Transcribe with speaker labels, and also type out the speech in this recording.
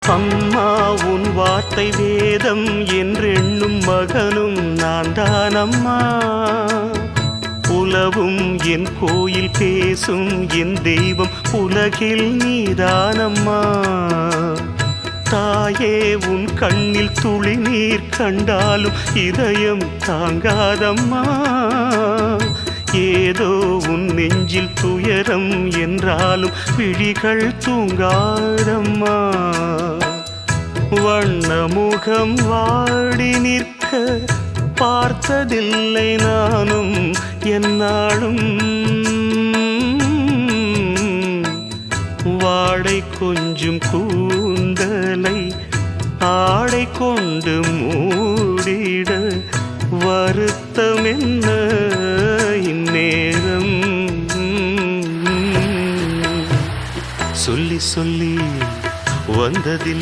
Speaker 1: அம்மா உன் வார்த்தை வேதம் என்றெண்ணும் மகனும் நான் தானம்மா. உலவும் என் கோயில் பேசும் என் தெய்வம் உலகில் நீதானம்மா. தாயே உன் கண்ணில் துளி நீர் கண்டாலும் இதயம் தாங்காதம்மா. ஏதோ உன் நெஞ்சில் துயரம் என்றாலும் விழிகள் தூங்காதம்மா. வண்ணமுகம் வாடி நிற்க பார்த்ததில்லை நானும் என்னாலும். வாடை கொஞ்சம் கூந்தலை ஆடை கொண்டு மூடிட வருத்தம் என்ன இந்நேரம். சொல்லி சொல்லி வந்ததில்